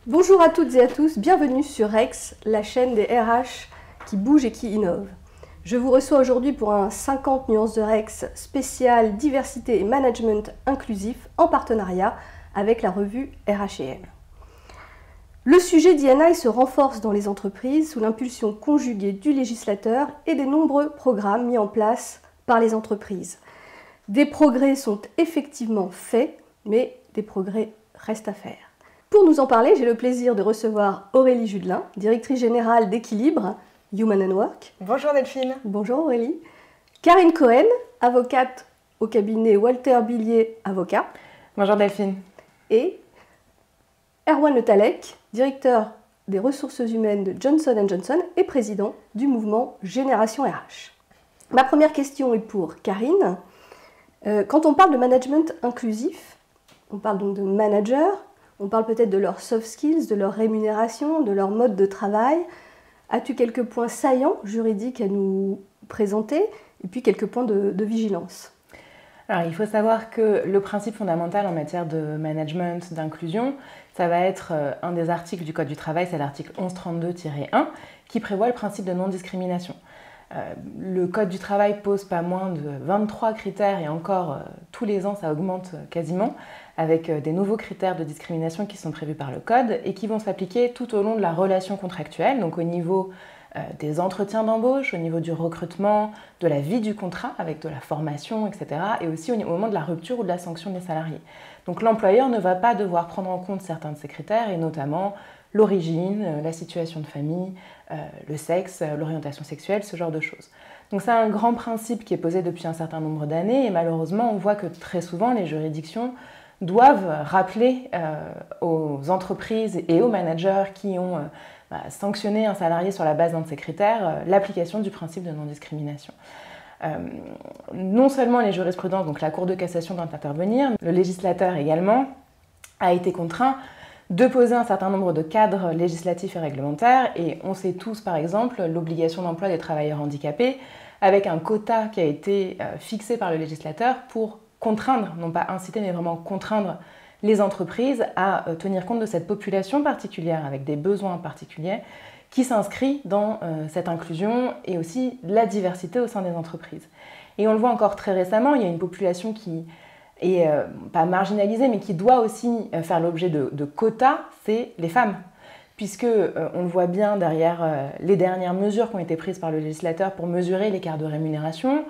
Bonjour à toutes et à tous, bienvenue sur Rex, la chaîne des RH qui bougent et qui innovent. Je vous reçois aujourd'hui pour un 50 nuances de Rex spécial diversité et management inclusif en partenariat avec la revue RH&M. Le sujet d'I&I se renforce dans les entreprises sous l'impulsion conjuguée du législateur et des nombreux programmes mis en place par les entreprises. Des progrès sont effectivement faits, mais des progrès restent à faire. Pour nous en parler, j'ai le plaisir de recevoir Aurélie Judelin, directrice générale d'Équilibre, Human and Work. Bonjour Delphine. Bonjour Aurélie. Karine Cohen, avocate au cabinet Walter Billier Avocat. Bonjour Delphine. Et Erwan Le Tallec, directeur des ressources humaines de Johnson & Johnson et président du mouvement Génération RH. Ma première question est pour Karine. Quand on parle de management inclusif, on parle donc de managers, on parle peut-être de leurs soft skills, de leur rémunération, de leur mode de travail. As-tu quelques points saillants juridiques à nous présenter et puis quelques points de vigilance? Alors, il faut savoir que le principe fondamental en matière de management, d'inclusion, ça va être un des articles du Code du travail, c'est l'article 1132-1 qui prévoit le principe de non-discrimination. Le Code du travail pose pas moins de 23 critères et encore tous les ans ça augmente quasiment avec des nouveaux critères de discrimination qui sont prévus par le Code et qui vont s'appliquer tout au long de la relation contractuelle, donc au niveau des entretiens d'embauche, au niveau du recrutement, de la vie du contrat avec de la formation, etc. et aussi au moment de la rupture ou de la sanction des salariés. Donc l'employeur ne va pas devoir prendre en compte certains de ces critères et notamment l'origine, la situation de famille, le sexe, l'orientation sexuelle, ce genre de choses. Donc c'est un grand principe qui est posé depuis un certain nombre d'années et malheureusement on voit que très souvent les juridictions doivent rappeler aux entreprises et aux managers qui ont sanctionné un salarié sur la base d'un de ces critères l'application du principe de non-discrimination. Non seulement les jurisprudences, donc la Cour de cassation doit intervenir, le législateur également a été contraint de poser un certain nombre de cadres législatifs et réglementaires et on sait tous par exemple l'obligation d'emploi des travailleurs handicapés avec un quota qui a été fixé par le législateur pour contraindre, non pas inciter mais vraiment contraindre les entreprises à tenir compte de cette population particulière avec des besoins particuliers qui s'inscrit dans cette inclusion et aussi la diversité au sein des entreprises. Et on le voit encore très récemment, il y a une population qui est pas marginalisée mais qui doit aussi faire l'objet de quotas, c'est les femmes. Puisque on le voit bien derrière les dernières mesures qui ont été prises par le législateur pour mesurer l'écart de rémunération,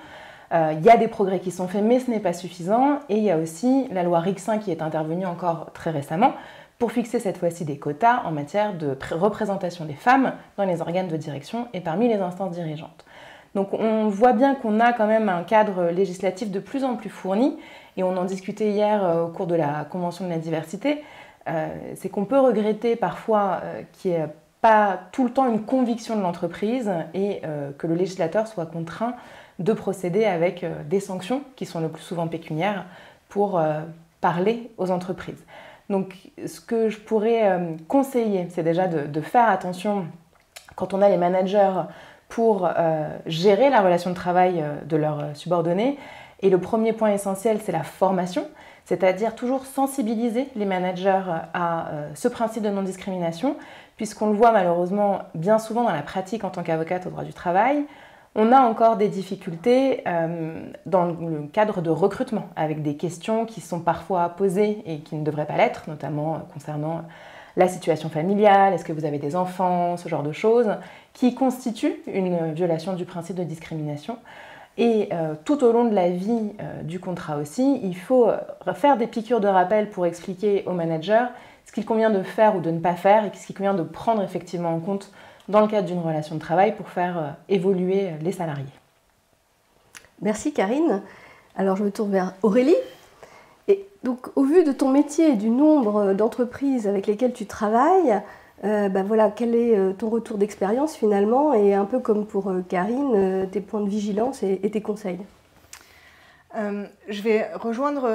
il y a des progrès qui sont faits mais ce n'est pas suffisant et il y a aussi la loi RIC-5 qui est intervenue encore très récemment pour fixer cette fois-ci des quotas en matière de représentation des femmes dans les organes de direction et parmi les instances dirigeantes. Donc on voit bien qu'on a quand même un cadre législatif de plus en plus fourni et on en discutait hier au cours de la Convention de la diversité, c'est qu'on peut regretter parfois qu'il n'y ait pas tout le temps une conviction de l'entreprise et que le législateur soit contraint de procéder avec des sanctions qui sont le plus souvent pécuniaires pour parler aux entreprises. Donc ce que je pourrais conseiller, c'est déjà de faire attention quand on a les managers pour gérer la relation de travail de leurs subordonnés. Et le premier point essentiel, c'est la formation, c'est-à-dire toujours sensibiliser les managers à ce principe de non-discrimination, puisqu'on le voit malheureusement bien souvent dans la pratique en tant qu'avocate au droit du travail, on a encore des difficultés dans le cadre de recrutement, avec des questions qui sont parfois posées et qui ne devraient pas l'être, notamment concernant la situation familiale, est-ce que vous avez des enfants, ce genre de choses, qui constituent une violation du principe de discrimination. Et tout au long de la vie du contrat aussi, il faut faire des piqûres de rappel pour expliquer aux managers ce qu'il convient de faire ou de ne pas faire et ce qu'il convient de prendre effectivement en compte dans le cadre d'une relation de travail pour faire évoluer les salariés. Merci Karine. Alors je me tourne vers Aurélie. Et donc au vu de ton métier et du nombre d'entreprises avec lesquelles tu travailles, voilà, quel est ton retour d'expérience finalement et un peu comme pour Karine, tes points de vigilance et tes conseils? Je vais rejoindre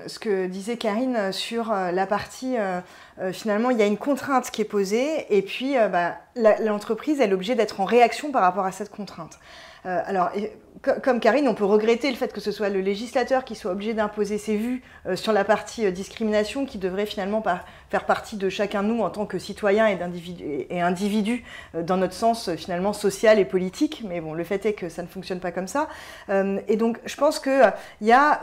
ce que disait Karine sur la partie, finalement, il y a une contrainte qui est posée et puis l'entreprise est obligée d'être en réaction par rapport à cette contrainte. Alors, comme Karine, on peut regretter le fait que ce soit le législateur qui soit obligé d'imposer ses vues sur la partie discrimination, qui devrait finalement faire partie de chacun de nous en tant que citoyen et individu, dans notre sens finalement social et politique. Mais bon, le fait est que ça ne fonctionne pas comme ça. Et donc, je pense qu'il y a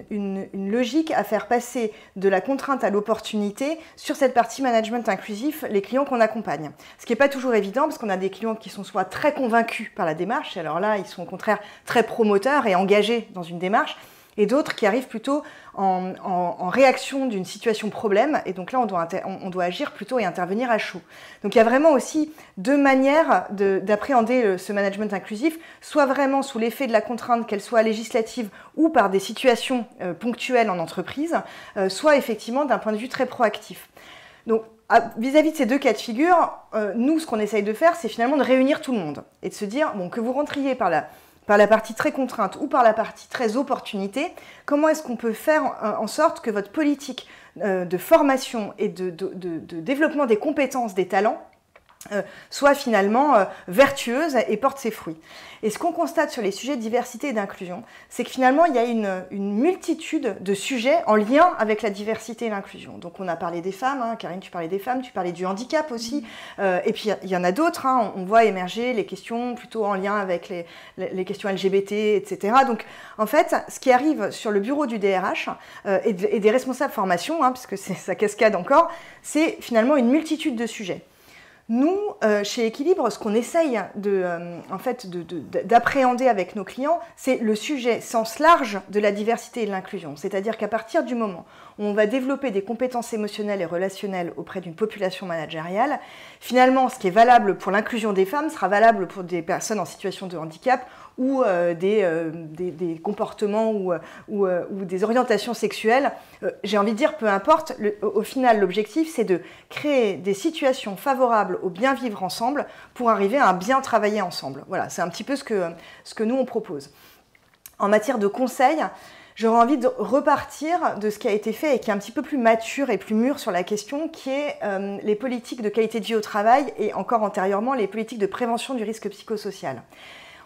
une logique à faire passer de la contrainte à l'opportunité sur cette partie management inclusif, les clients qu'on accompagne. Ce qui n'est pas toujours évident, parce qu'on a des clients qui sont soit très convaincus par la démarche, et alors là, ils sont au contraire très promoteurs et engagés dans une démarche, et d'autres qui arrivent plutôt en réaction d'une situation problème, et donc là on doit agir plutôt et intervenir à chaud. Donc il y a vraiment aussi deux manières d'appréhender ce management inclusif, soit vraiment sous l'effet de la contrainte, qu'elle soit législative ou par des situations ponctuelles en entreprise, soit effectivement d'un point de vue très proactif. Donc vis-à-vis de ces deux cas de figure, nous ce qu'on essaye de faire, c'est finalement de réunir tout le monde, et de se dire, bon, que vous rentriez par la partie très contrainte ou par la partie très opportunité, comment est-ce qu'on peut faire en sorte que votre politique de formation et de développement des compétences, des talents, soit finalement vertueuse et porte ses fruits. Et ce qu'on constate sur les sujets de diversité et d'inclusion, c'est que finalement il y a une multitude de sujets en lien avec la diversité et l'inclusion. Donc on a parlé des femmes, hein, Karine, tu parlais des femmes, tu parlais du handicap aussi, et puis il y en a d'autres, hein, on voit émerger les questions plutôt en lien avec les questions LGBT, etc. Donc en fait, ce qui arrive sur le bureau du DRH et des responsables formation, hein, puisque ça cascade encore, c'est finalement une multitude de sujets. Nous, chez Équilibre, ce qu'on essaye d'appréhender avec nos clients, c'est le sujet sens large de la diversité et de l'inclusion. C'est-à-dire qu'à partir du moment où on va développer des compétences émotionnelles et relationnelles auprès d'une population managériale, finalement, ce qui est valable pour l'inclusion des femmes sera valable pour des personnes en situation de handicap ou des comportements ou des orientations sexuelles. J'ai envie de dire, peu importe, au final, l'objectif, c'est de créer des situations favorables au bien vivre ensemble pour arriver à un bien travailler ensemble. Voilà, c'est un petit peu ce que nous, on propose. En matière de conseil, j'aurais envie de repartir de ce qui a été fait et qui est un petit peu plus mature et plus mûr sur la question, qui est les politiques de qualité de vie au travail et encore antérieurement, les politiques de prévention du risque psychosocial.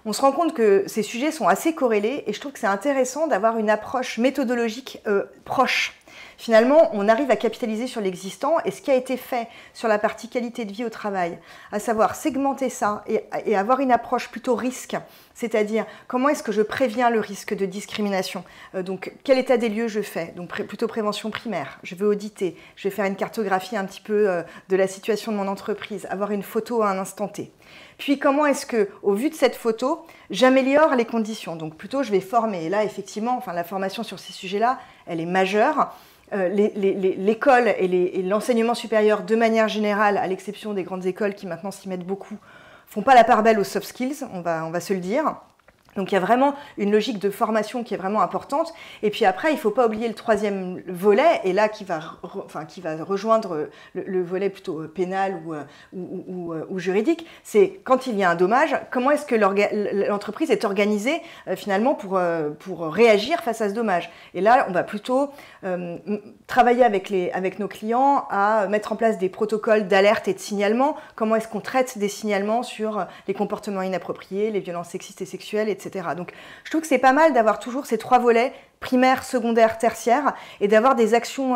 On se rend compte que ces sujets sont assez corrélés et je trouve que c'est intéressant d'avoir une approche méthodologique proche. Finalement, on arrive à capitaliser sur l'existant et ce qui a été fait sur la partie qualité de vie au travail, à savoir segmenter ça et avoir une approche plutôt risque, c'est-à-dire comment est-ce que je préviens le risque de discrimination, donc quel état des lieux je fais, donc plutôt prévention primaire, je vais auditer, je vais faire une cartographie un petit peu de la situation de mon entreprise, avoir une photo à un instant T. Puis comment est-ce que, au vu de cette photo, j'améliore les conditions, donc plutôt je vais former, et là effectivement, la formation sur ces sujets-là, elle est majeure. L'école et l'enseignement supérieur de manière générale, à l'exception des grandes écoles qui maintenant s'y mettent beaucoup, font pas la part belle aux soft skills, on va se le dire. Donc il y a vraiment une logique de formation qui est vraiment importante. Et puis après, il ne faut pas oublier le troisième volet, et là qui va rejoindre le volet plutôt pénal ou juridique, c'est quand il y a un dommage, comment est-ce que l'entreprise est organisée finalement pour réagir face à ce dommage. Et là, on va plutôt travailler avec nos clients à mettre en place des protocoles d'alerte et de signalement. Comment est-ce qu'on traite des signalements sur les comportements inappropriés, les violences sexistes et sexuelles, etc. Donc je trouve que c'est pas mal d'avoir toujours ces trois volets, primaire, secondaire, tertiaire, et d'avoir des actions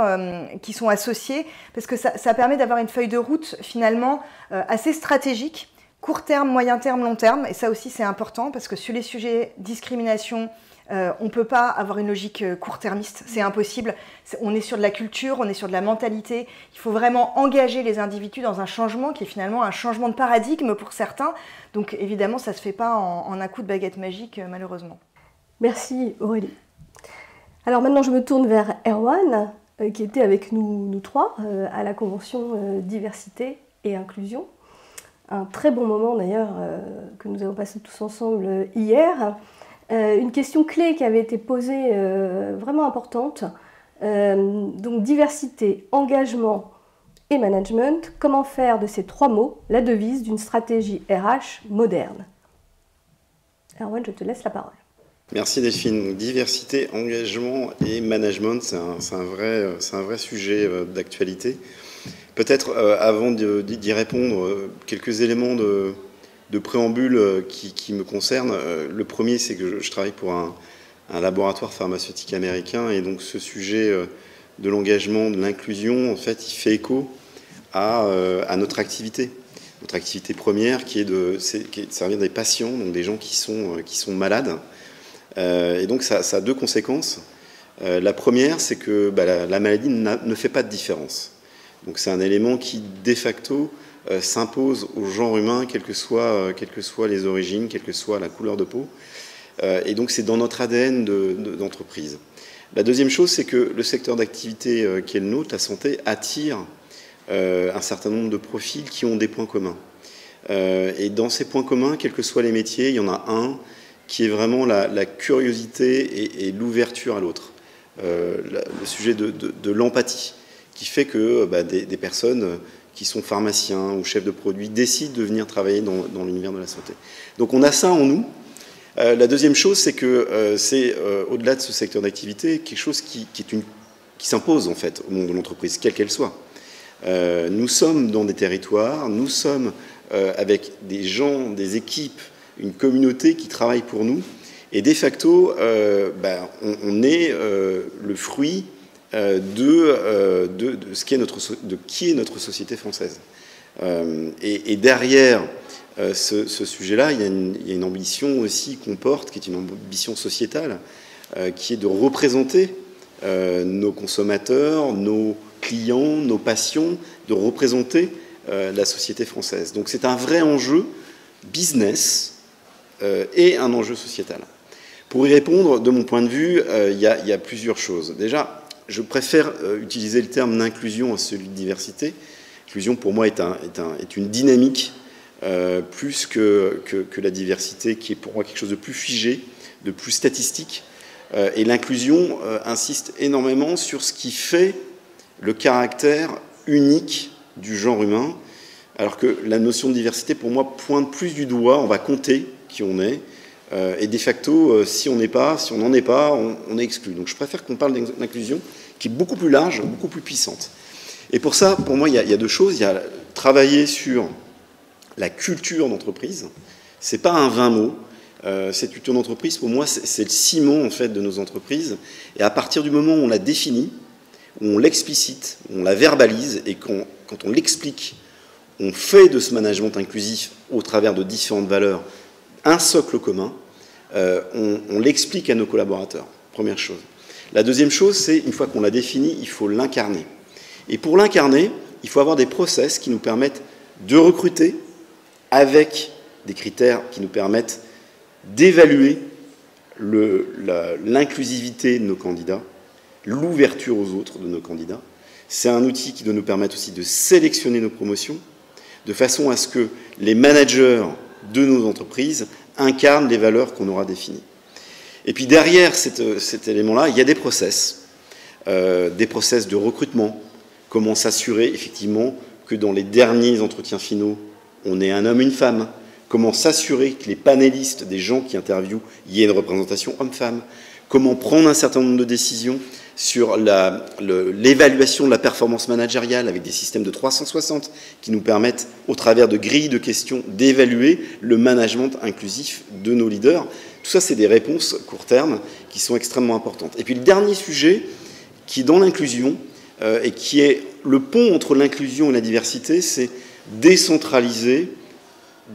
qui sont associées, parce que ça permet d'avoir une feuille de route finalement assez stratégique, court terme, moyen terme, long terme, et ça aussi c'est important, parce que sur les sujets discrimination, on ne peut pas avoir une logique court-termiste, c'est impossible. On est sur de la culture, on est sur de la mentalité. Il faut vraiment engager les individus dans un changement qui est finalement un changement de paradigme pour certains. Donc évidemment, ça ne se fait pas en un coup de baguette magique, malheureusement. Merci Aurélie. Alors maintenant, je me tourne vers Erwan, qui était avec nous trois à la convention diversité et inclusion. Un très bon moment d'ailleurs que nous avons passé tous ensemble hier. Une question clé qui avait été posée, vraiment importante, donc diversité, engagement et management, comment faire de ces trois mots la devise d'une stratégie RH moderne? Erwan, je te laisse la parole. Merci Delphine. Diversité, engagement et management, c'est un vrai sujet d'actualité. Peut-être avant d'y répondre, quelques éléments préambule qui me concernent. Le premier, c'est que je travaille pour un laboratoire pharmaceutique américain, et donc ce sujet de l'engagement, de l'inclusion, en fait, il fait écho à notre activité. Notre activité première qui est de servir des patients, donc des gens qui sont malades. Et donc ça a deux conséquences. La première, c'est que la maladie ne fait pas de différence. Donc c'est un élément qui, de facto, s'impose au genre humain, quelles que soient les origines, quelle que soit la couleur de peau. Et donc c'est dans notre ADN d'entreprise. La deuxième chose, c'est que le secteur d'activité qui est le nôtre, la santé, attire un certain nombre de profils qui ont des points communs. Et dans ces points communs, quels que soient les métiers, il y en a un qui est vraiment la curiosité et l'ouverture à l'autre. Le sujet de l'empathie, qui fait que des personnes qui sont pharmaciens ou chefs de produits décident de venir travailler dans l'univers de la santé. Donc on a ça en nous. La deuxième chose, c'est que c'est au-delà de ce secteur d'activité, quelque chose qui s'impose en fait au monde de l'entreprise, quelle qu'elle soit. Nous sommes dans des territoires, nous sommes avec des gens, des équipes, une communauté qui travaille pour nous, et de facto, on est le fruit de qui est notre société française. Et derrière ce sujet-là, il y a une ambition aussi qu'on porte, qui est une ambition sociétale, qui est de représenter nos consommateurs, nos clients, nos patients, de représenter la société française. Donc c'est un vrai enjeu business et un enjeu sociétal. Pour y répondre, de mon point de vue, il y a plusieurs choses. Déjà, je préfère utiliser le terme d'inclusion à celui de diversité. L'inclusion, pour moi, est une dynamique plus que la diversité, qui est pour moi quelque chose de plus figé, de plus statistique. Et l'inclusion insiste énormément sur ce qui fait le caractère unique du genre humain, alors que la notion de diversité, pour moi, pointe plus du doigt, on va compter qui on est, et de facto, si on n'en est pas, on est exclu. Donc je préfère qu'on parle d'inclusion qui est beaucoup plus large, beaucoup plus puissante. Et pour ça, pour moi, il y a deux choses. Il y a travailler sur la culture d'entreprise. C'est pas un vain mot. Cette culture d'entreprise, pour moi, c'est le ciment en fait de nos entreprises. Et à partir du moment où on la définit, où on l'explicite, on la verbalise, et quand on l'explique, on fait de ce management inclusif au travers de différentes valeurs un socle commun, on l'explique à nos collaborateurs, première chose. La deuxième chose, c'est, une fois qu'on l'a défini, il faut l'incarner. Et pour l'incarner, il faut avoir des process qui nous permettent de recruter avec des critères qui nous permettent d'évaluer l'inclusivité de nos candidats, l'ouverture aux autres de nos candidats. C'est un outil qui doit nous permettre aussi de sélectionner nos promotions, de façon à ce que les managers de nos entreprises incarnent les valeurs qu'on aura définies. Et puis derrière cet élément-là, il y a des process de recrutement. Comment s'assurer effectivement que dans les derniers entretiens finaux, on ait un homme, une femme. Comment s'assurer que les panélistes, des gens qui interviewent, il y ait une représentation homme-femme. Comment prendre un certain nombre de décisions sur l'évaluation de la performance managériale avec des systèmes de 360 qui nous permettent, au travers de grilles de questions, d'évaluer le management inclusif de nos leaders. Tout ça, c'est des réponses court terme qui sont extrêmement importantes. Et puis le dernier sujet, qui est dans l'inclusion, et qui est le pont entre l'inclusion et la diversité, c'est décentraliser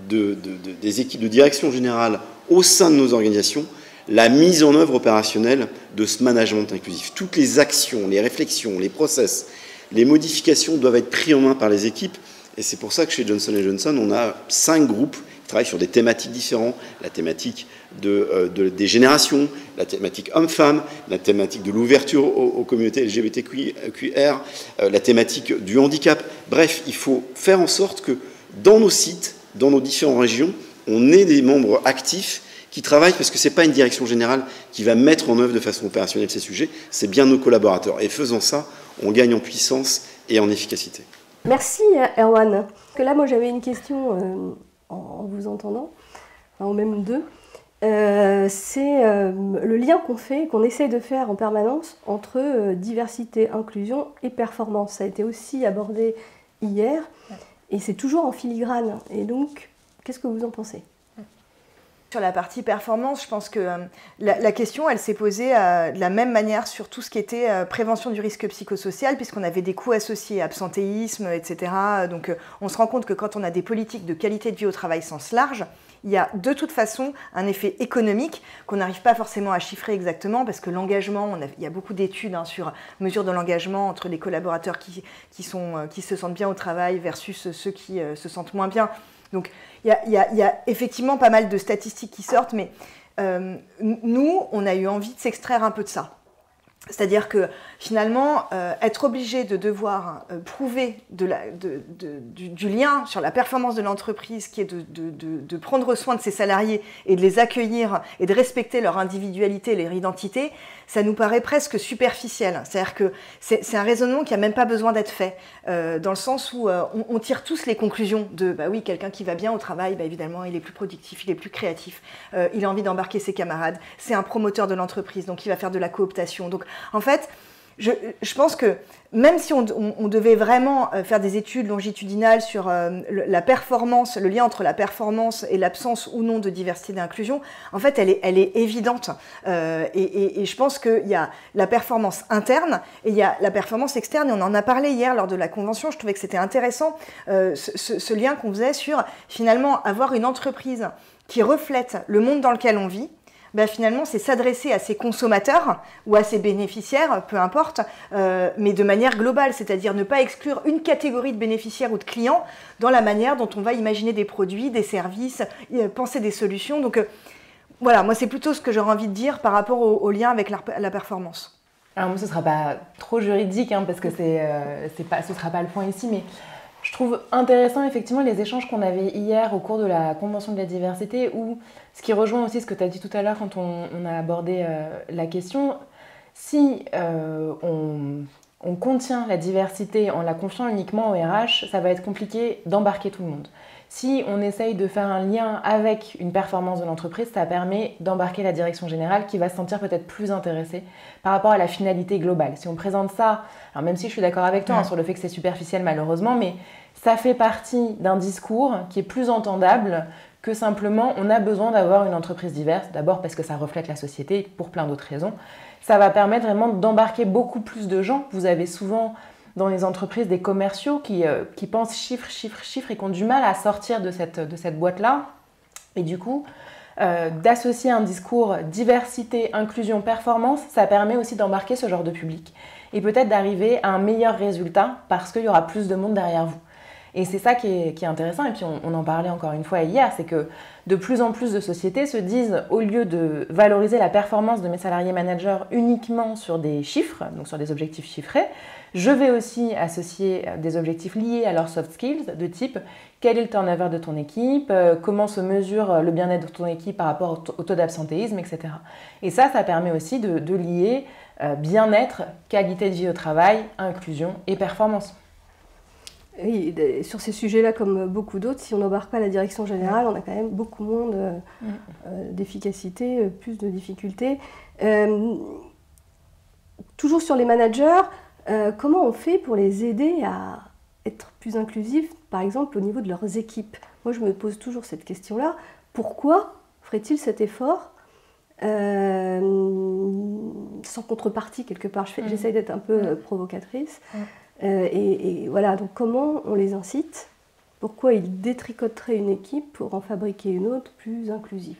des équipes de direction générale au sein de nos organisations la mise en œuvre opérationnelle de ce management inclusif. Toutes les actions, les réflexions, les process, les modifications doivent être prises en main par les équipes. Et c'est pour ça que chez Johnson & Johnson, on a 5 groupes qui travaillent sur des thématiques différentes. La thématique des générations, la thématique homme-femme, la thématique de l'ouverture aux communautés LGBTQR, la thématique du handicap. Bref, il faut faire en sorte que dans nos sites, dans nos différentes régions, on ait des membres actifs qui travaillent, parce que ce n'est pas une direction générale qui va mettre en œuvre de façon opérationnelle ces sujets, c'est bien nos collaborateurs. Et faisant ça, on gagne en puissance et en efficacité. Merci Erwan. Parce que là, moi j'avais une question en vous entendant, enfin, ou même deux. C'est le lien qu'on essaie de faire en permanence entre diversité, inclusion et performance. Ça a été aussi abordé hier, et c'est toujours en filigrane. Et donc, Qu'est-ce que vous en pensez ? Sur la partie performance, je pense que la question, elle s'est posée de la même manière sur tout ce qui était prévention du risque psychosocial, puisqu'on avait des coûts associés, absentéisme, etc. Donc on se rend compte que quand on a des politiques de qualité de vie au travail sens large, il y a de toute façon un effet économique qu'on n'arrive pas forcément à chiffrer exactement, parce que l'engagement, il y a beaucoup d'études sur mesure de l'engagement entre les collaborateurs qui se sentent bien au travail versus ceux qui se sentent moins bien. Donc il y a effectivement pas mal de statistiques qui sortent, mais nous, on a eu envie de s'extraire un peu de ça. C'est-à-dire que finalement, être obligé de devoir prouver du lien sur la performance de l'entreprise, qui est de prendre soin de ses salariés et de les accueillir et de respecter leur individualité, leur identité, ça nous paraît presque superficiel. C'est-à-dire que c'est un raisonnement qui n'a même pas besoin d'être fait, dans le sens où on tire tous les conclusions de bah oui, quelqu'un qui va bien au travail, bah évidemment, il est plus productif, il est plus créatif, il a envie d'embarquer ses camarades, c'est un promoteur de l'entreprise, donc il va faire de la cooptation. Donc en fait, je pense que même si on devait vraiment faire des études longitudinales sur la performance, le lien entre la performance et l'absence ou non de diversité et d'inclusion, en fait, elle est évidente. Et je pense qu'il y a la performance interne et il y a la performance externe. Et on en a parlé hier lors de la convention. Je trouvais que c'était intéressant, ce lien qu'on faisait sur, finalement, avoir une entreprise qui reflète le monde dans lequel on vit. Ben finalement, c'est s'adresser à ses consommateurs ou à ses bénéficiaires, peu importe, mais de manière globale, c'est-à-dire ne pas exclure une catégorie de bénéficiaires ou de clients dans la manière dont on va imaginer des produits, des services, penser des solutions. Donc voilà, moi c'est plutôt ce que j'aurais envie de dire par rapport au lien avec la performance. Alors moi, ce ne sera pas trop juridique, parce que ce ne sera pas le point ici, mais je trouve intéressant effectivement les échanges qu'on avait hier au cours de la Convention de la diversité, où ce qui rejoint aussi ce que tu as dit tout à l'heure quand on a abordé la question, si on contient la diversité en la confiant uniquement au RH, ça va être compliqué d'embarquer tout le monde. Si on essaye de faire un lien avec une performance de l'entreprise, ça permet d'embarquer la direction générale qui va se sentir peut-être plus intéressée par rapport à la finalité globale. Si on présente ça, alors même si je suis d'accord avec toi sur le fait que c'est superficiel malheureusement, mais ça fait partie d'un discours qui est plus entendable que simplement on a besoin d'avoir une entreprise diverse, d'abord parce que ça reflète la société, pour plein d'autres raisons. Ça va permettre vraiment d'embarquer beaucoup plus de gens. Vous avez souvent dans les entreprises des commerciaux qui pensent chiffres et qui ont du mal à sortir de cette boîte-là. Et du coup, d'associer un discours diversité, inclusion, performance, ça permet aussi d'embarquer ce genre de public et peut-être d'arriver à un meilleur résultat parce qu'il y aura plus de monde derrière vous. Et c'est ça qui est intéressant, et puis on en parlait encore une fois hier, c'est que de plus en plus de sociétés se disent, au lieu de valoriser la performance de mes salariés managers uniquement sur des chiffres, donc sur des objectifs chiffrés, je vais aussi associer des objectifs liés à leurs soft skills, de type quel est le turnover de ton équipe, comment se mesure le bien-être de ton équipe par rapport au taux d'absentéisme, etc. Et ça permet aussi de lier bien-être, qualité de vie au travail, inclusion et performance. Oui, sur ces sujets-là, comme beaucoup d'autres, si on n'embarque pas la direction générale, on a quand même beaucoup moins d'efficacité, plus de difficultés. Toujours sur les managers, comment on fait pour les aider à être plus inclusifs, par exemple au niveau de leurs équipes? Moi, je me pose toujours cette question-là. Pourquoi ferait-il cet effort sans contrepartie, quelque part? J'essaye d'être un peu provocatrice. Et voilà, donc comment on les incite? Pourquoi ils détricoteraient une équipe pour en fabriquer une autre plus inclusive?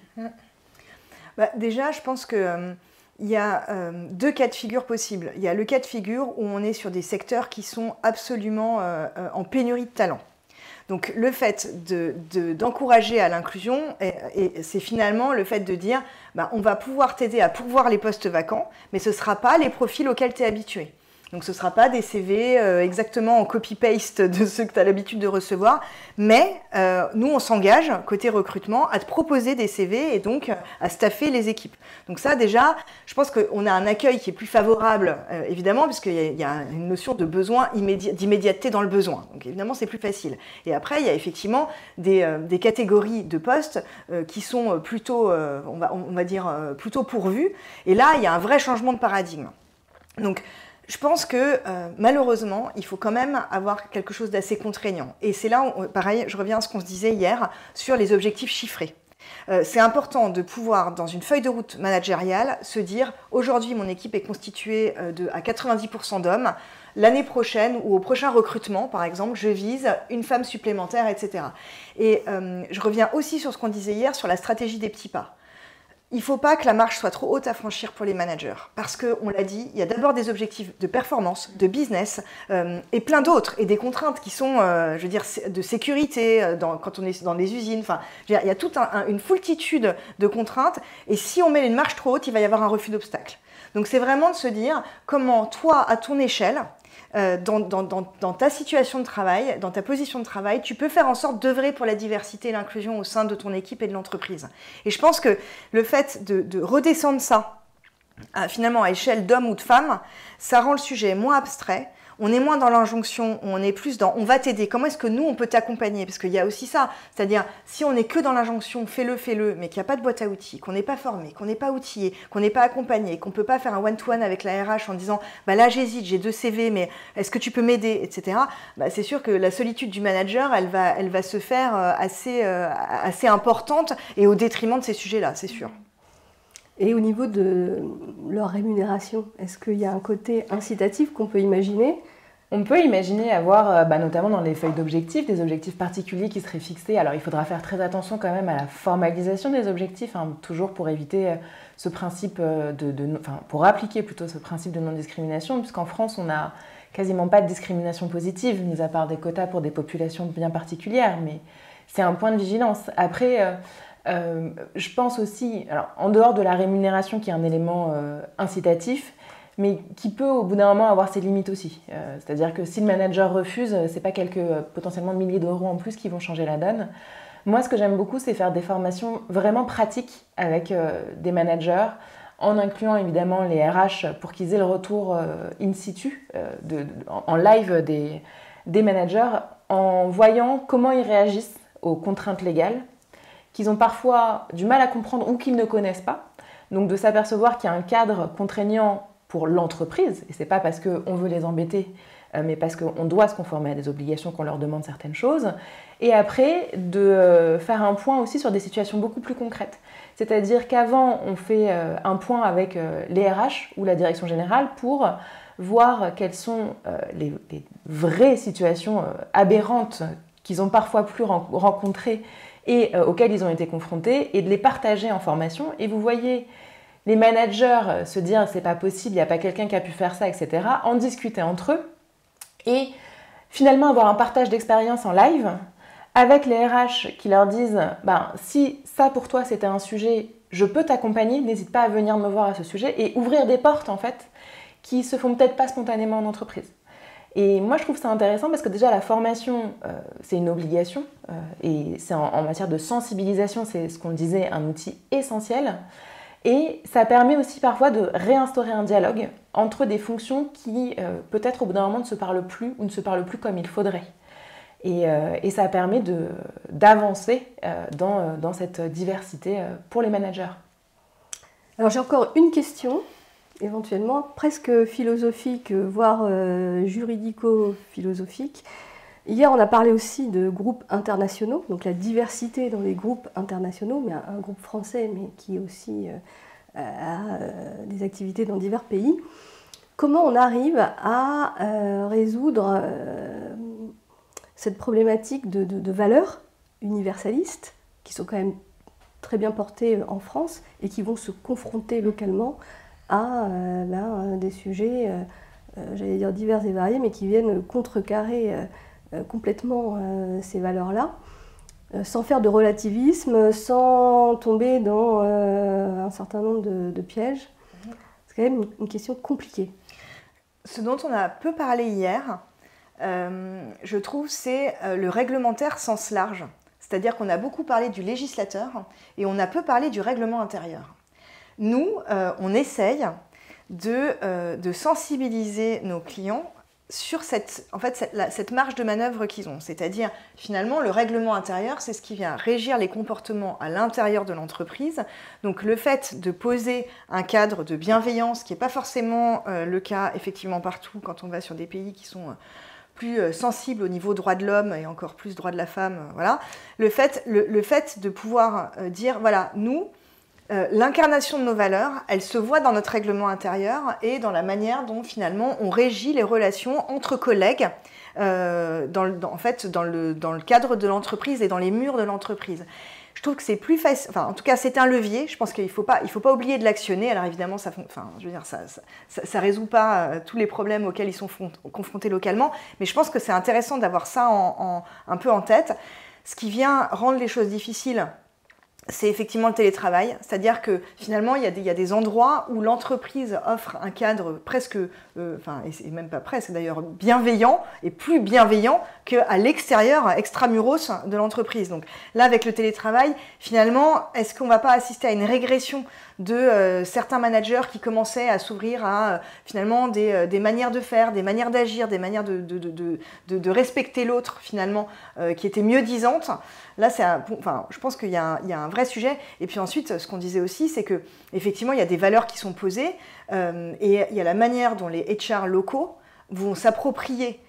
Déjà, je pense qu'il y a deux cas de figure possibles. Il y a le cas de figure où on est sur des secteurs qui sont absolument en pénurie de talent. Donc le fait d'encourager à l'inclusion, c'est finalement le fait de dire on va pouvoir t'aider à pourvoir les postes vacants, mais ce ne sera pas les profils auxquels tu es habitué. Donc ce ne sera pas des CV exactement en copy-paste de ceux que tu as l'habitude de recevoir, mais nous on s'engage, côté recrutement, à te proposer des CV et donc à staffer les équipes. Donc ça déjà, je pense qu'on a un accueil qui est plus favorable, évidemment, puisqu'il y a une notion de besoin d'immédiateté dans le besoin. Donc évidemment c'est plus facile. Et après il y a effectivement des catégories de postes qui sont plutôt, on va dire, plutôt pourvues. Et là il y a un vrai changement de paradigme. Donc Je pense que malheureusement, il faut quand même avoir quelque chose d'assez contraignant. Et c'est là, pareil, je reviens à ce qu'on se disait hier sur les objectifs chiffrés. C'est important de pouvoir, dans une feuille de route managériale, se dire aujourd'hui mon équipe est constituée à 90% d'hommes. L'année prochaine ou au prochain recrutement, par exemple, je vise une femme supplémentaire, etc. Et je reviens aussi sur ce qu'on disait hier sur la stratégie des petits pas. Il ne faut pas que la marche soit trop haute à franchir pour les managers. Parce qu'on l'a dit, il y a d'abord des objectifs de performance, de business et plein d'autres. Et des contraintes qui sont, je veux dire, de sécurité quand on est dans les usines. Enfin, il y a toute une foultitude de contraintes. Et si on met une marche trop haute, il va y avoir un refus d'obstacle. Donc c'est vraiment de se dire comment toi, à ton échelle, dans ta situation de travail, dans ta position de travail, tu peux faire en sorte d'œuvrer pour la diversité et l'inclusion au sein de ton équipe et de l'entreprise. Et je pense que le fait de redescendre ça, finalement à échelle d'hommes ou de femmes, ça rend le sujet moins abstrait. On est moins dans l'injonction, on est plus dans « on va t'aider ». Comment est-ce que nous, on peut t'accompagner? Parce qu'il y a aussi ça, c'est-à-dire si on n'est que dans l'injonction « fais-le, mais qu'il n'y a pas de boîte à outils, qu'on n'est pas formé, qu'on n'est pas outillé, qu'on n'est pas accompagné, qu'on ne peut pas faire un one-to-one avec la RH en disant « bah là j'hésite, j'ai 2 CV, mais est-ce que tu peux m'aider ?» etc. C'est sûr que la solitude du manager, elle va se faire assez importante et au détriment de ces sujets-là, c'est sûr. Et au niveau de leur rémunération, est-ce qu'il y a un côté incitatif qu'on peut imaginer? On peut imaginer avoir, notamment dans les feuilles d'objectifs, des objectifs particuliers qui seraient fixés. Alors il faudra faire très attention quand même à la formalisation des objectifs, toujours pour éviter ce principe pour appliquer plutôt ce principe de non-discrimination, puisqu'en France on n'a quasiment pas de discrimination positive, mis à part des quotas pour des populations bien particulières, mais c'est un point de vigilance. Après, je pense aussi, alors, en dehors de la rémunération qui est un élément incitatif, mais qui peut au bout d'un moment avoir ses limites aussi. C'est-à-dire que si le manager refuse, c'est pas quelques potentiellement milliers d'euros en plus qui vont changer la donne. Moi, ce que j'aime beaucoup, c'est faire des formations vraiment pratiques avec des managers, en incluant évidemment les RH pour qu'ils aient le retour in situ, en live des managers, en voyant comment ils réagissent aux contraintes légales, qu'ils ont parfois du mal à comprendre ou qu'ils ne connaissent pas. Donc de s'apercevoir qu'il y a un cadre contraignant pour l'entreprise, et ce n'est pas parce qu'on veut les embêter, mais parce qu'on doit se conformer à des obligations qu'on leur demande certaines choses. Et après, de faire un point aussi sur des situations beaucoup plus concrètes. C'est-à-dire qu'avant, on fait un point avec les RH ou la direction générale pour voir quelles sont les vraies situations aberrantes qu'ils ont parfois pu rencontrer et auxquelles ils ont été confrontés, et de les partager en formation. Et vous voyez les managers se dire « c'est pas possible, il n'y a pas quelqu'un qui a pu faire ça », etc., en discuter entre eux, et finalement avoir un partage d'expérience en live, avec les RH qui leur disent « si ça pour toi c'était un sujet, je peux t'accompagner, n'hésite pas à venir me voir à ce sujet », et ouvrir des portes en fait, qui se font peut-être pas spontanément en entreprise. Et moi, je trouve ça intéressant parce que déjà, la formation, c'est une obligation. Et c'est en matière de sensibilisation, c'est ce qu'on disait, un outil essentiel. Et ça permet aussi parfois de réinstaurer un dialogue entre des fonctions qui, peut-être au bout d'un moment, ne se parlent plus ou ne se parlent plus comme il faudrait. Et ça permet d'avancer dans cette diversité pour les managers. Alors j'ai encore une question, éventuellement presque philosophique, voire juridico-philosophique. Hier, on a parlé aussi de groupes internationaux, donc la diversité dans les groupes internationaux, mais un groupe français, mais qui aussi a des activités dans divers pays. Comment on arrive à résoudre cette problématique de valeurs universalistes, qui sont quand même très bien portées en France, et qui vont se confronter localement à des sujets, j'allais dire divers et variés, mais qui viennent contrecarrer complètement ces valeurs-là, sans faire de relativisme, sans tomber dans un certain nombre de pièges. C'est quand même une question compliquée. Ce dont on a peu parlé hier, je trouve, c'est le réglementaire sens large. C'est-à-dire qu'on a beaucoup parlé du législateur et on a peu parlé du règlement intérieur. Nous, on essaye de sensibiliser nos clients sur cette marge de manœuvre qu'ils ont. C'est-à-dire, finalement, le règlement intérieur, c'est ce qui vient régir les comportements à l'intérieur de l'entreprise. Donc, le fait de poser un cadre de bienveillance, qui n'est pas forcément le cas, effectivement, partout, quand on va sur des pays qui sont plus sensibles au niveau droit de l'homme et encore plus droit de la femme, voilà. Le fait de pouvoir dire, voilà, nous, l'incarnation de nos valeurs, elle se voit dans notre règlement intérieur et dans la manière dont finalement on régit les relations entre collègues dans le cadre de l'entreprise et dans les murs de l'entreprise. Je trouve que c'est plus facile, enfin en tout cas c'est un levier, je pense qu'il ne faut pas oublier de l'actionner. Alors évidemment ça résout pas tous les problèmes auxquels ils sont confrontés localement, mais je pense que c'est intéressant d'avoir ça un peu en tête. Ce qui vient rendre les choses difficiles, c'est effectivement le télétravail, c'est-à-dire que finalement il y a des endroits où l'entreprise offre un cadre presque, et même pas presque d'ailleurs, bienveillant et plus bienveillant qu'à l'extérieur, extramuros de l'entreprise. Donc là avec le télétravail, finalement, est-ce qu'on ne va pas assister à une régression de certains managers qui commençaient à s'ouvrir à finalement des manières de faire, des manières d'agir, des manières de respecter l'autre finalement qui étaient mieux disantes. Là, je pense qu'il y a un vrai sujet. Et puis ensuite, ce qu'on disait aussi, c'est qu'effectivement, il y a des valeurs qui sont posées et il y a la manière dont les HR locaux vont s'approprier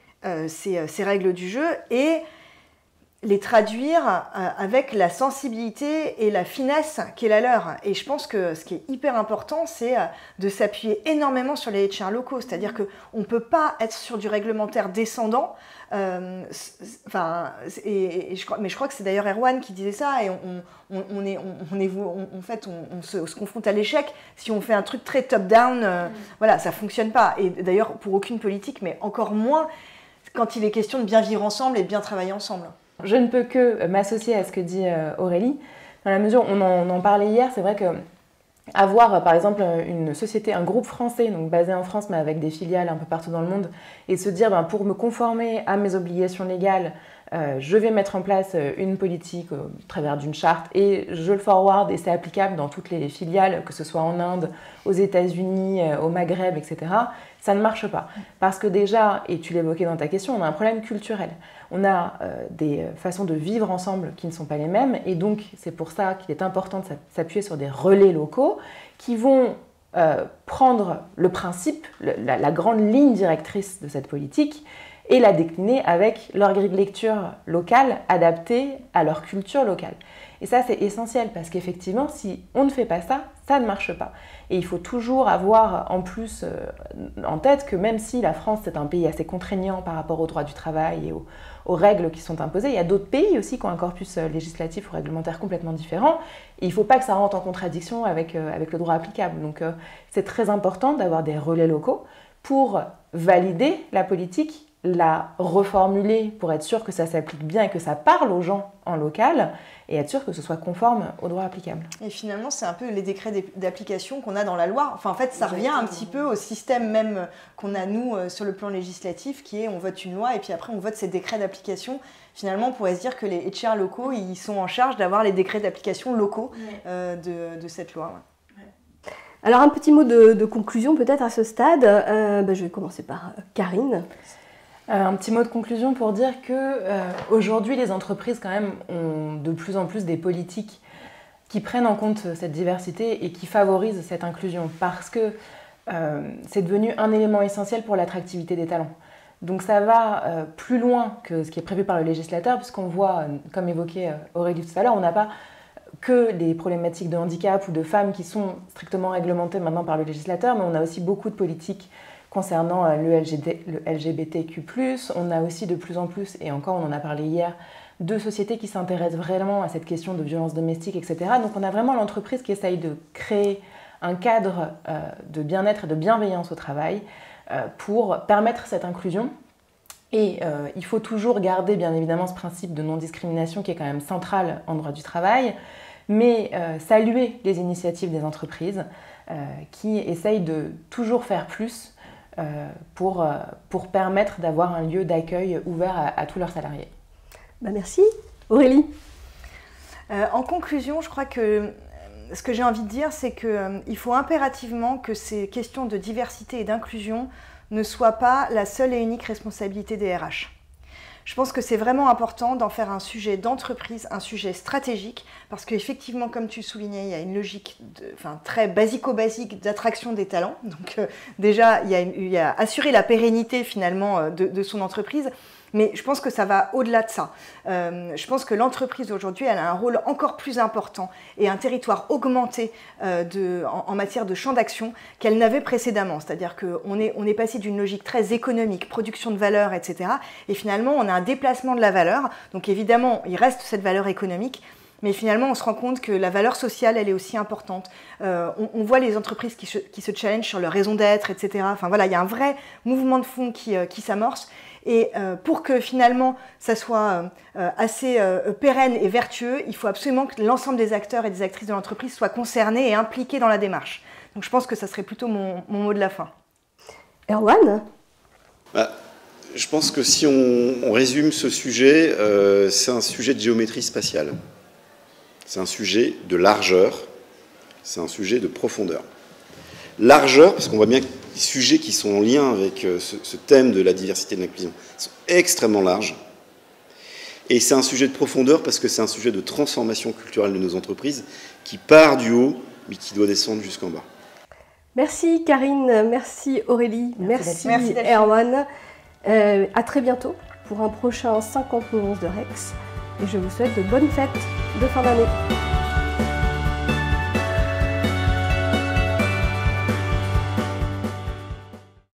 ces règles du jeu et les traduire avec la sensibilité et la finesse qui est la leur. Et je pense que ce qui est hyper important, c'est de s'appuyer énormément sur les HR locaux. C'est-à-dire qu'on ne peut pas être sur du réglementaire descendant. Mais je crois que c'est d'ailleurs Erwan qui disait ça, et on se confronte à l'échec si on fait un truc très top-down. Voilà, ça ne fonctionne pas. Et d'ailleurs, pour aucune politique, mais encore moins quand il est question de bien vivre ensemble et de bien travailler ensemble. Je ne peux que m'associer à ce que dit Aurélie, dans la mesure où on en parlait hier. C'est vrai que avoir par exemple une société, un groupe français, donc basé en France mais avec des filiales un peu partout dans le monde, et se dire pour me conformer à mes obligations légales, je vais mettre en place une politique au travers d'une charte et je le forward et c'est applicable dans toutes les filiales, que ce soit en Inde, aux États-Unis, au Maghreb, etc. Ça ne marche pas. Parce que déjà, et tu l'évoquais dans ta question, on a un problème culturel. On a des façons de vivre ensemble qui ne sont pas les mêmes et donc c'est pour ça qu'il est important de s'appuyer sur des relais locaux qui vont prendre le principe, la grande ligne directrice de cette politique et la décliner avec leur grille de lecture locale adaptée à leur culture locale. Et ça, c'est essentiel parce qu'effectivement, si on ne fait pas ça, ça ne marche pas. Et il faut toujours avoir en plus en tête que même si la France, c'est un pays assez contraignant par rapport au droit du travail et aux règles qui sont imposées, il y a d'autres pays aussi qui ont un corpus législatif ou réglementaire complètement différent. Et il ne faut pas que ça rentre en contradiction avec le droit applicable. Donc c'est très important d'avoir des relais locaux pour valider la politique, la reformuler pour être sûr que ça s'applique bien et que ça parle aux gens en local et être sûr que ce soit conforme au droit applicable. Et finalement, c'est un peu les décrets d'application qu'on a dans la loi. Enfin, en fait, ça revient un petit peu au système même qu'on a, nous, sur le plan législatif, qui est on vote une loi et puis après on vote ces décrets d'application. Finalement, on pourrait se dire que les HR locaux, ils sont en charge d'avoir les décrets d'application locaux de cette loi. Ouais. Alors, un petit mot de conclusion peut-être à ce stade. Je vais commencer par Karine. Un petit mot de conclusion pour dire que aujourd'hui les entreprises quand même ont de plus en plus des politiques qui prennent en compte cette diversité et qui favorisent cette inclusion parce que c'est devenu un élément essentiel pour l'attractivité des talents. Donc ça va plus loin que ce qui est prévu par le législateur puisqu'on voit, comme évoqué Aurélie tout à l'heure, on n'a pas que les problématiques de handicap ou de femmes qui sont strictement réglementées maintenant par le législateur, mais on a aussi beaucoup de politiques concernant le LGBTQ+, on a aussi de plus en plus, et encore on en a parlé hier, de sociétés qui s'intéressent vraiment à cette question de violence domestique, etc. Donc on a vraiment l'entreprise qui essaye de créer un cadre de bien-être et de bienveillance au travail pour permettre cette inclusion. Et il faut toujours garder bien évidemment ce principe de non-discrimination qui est quand même central en droit du travail, mais saluer les initiatives des entreprises qui essayent de toujours faire plus pour permettre d'avoir un lieu d'accueil ouvert à tous leurs salariés. Merci. Aurélie ? En conclusion, je crois que ce que j'ai envie de dire, c'est qu'il faut impérativement que ces questions de diversité et d'inclusion ne soit pas la seule et unique responsabilité des RH. Je pense que c'est vraiment important d'en faire un sujet d'entreprise, un sujet stratégique, parce qu'effectivement, comme tu soulignais, il y a une logique très basico-basique d'attraction des talents. Donc déjà, il y a assurer la pérennité finalement de son entreprise, mais je pense que ça va au-delà de ça. Je pense que l'entreprise aujourd'hui, elle a un rôle encore plus important et un territoire augmenté en matière de champ d'action qu'elle n'avait précédemment. C'est-à-dire qu'on est passé d'une logique très économique, production de valeur, etc. Et finalement, on a un déplacement de la valeur. Donc évidemment, il reste cette valeur économique, mais finalement, on se rend compte que la valeur sociale, elle est aussi importante. On voit les entreprises qui se challengent sur leur raison d'être, etc. Enfin voilà, il y a un vrai mouvement de fond qui s'amorce. Et pour que finalement ça soit assez pérenne et vertueux, il faut absolument que l'ensemble des acteurs et des actrices de l'entreprise soient concernés et impliqués dans la démarche. Donc je pense que ça serait plutôt mon mot de la fin. Erwan ? Je pense que si on résume ce sujet, c'est un sujet de géométrie spatiale. C'est un sujet de largeur, c'est un sujet de profondeur. Largeur, parce qu'on voit bien que les sujets qui sont en lien avec ce thème de la diversité et de l'inclusion sont extrêmement larges. Et c'est un sujet de profondeur parce que c'est un sujet de transformation culturelle de nos entreprises qui part du haut, mais qui doit descendre jusqu'en bas. Merci Karine, merci Aurélie, merci Erwan. À très bientôt pour un prochain 50 nuances de Rex. Et je vous souhaite de bonnes fêtes de fin d'année.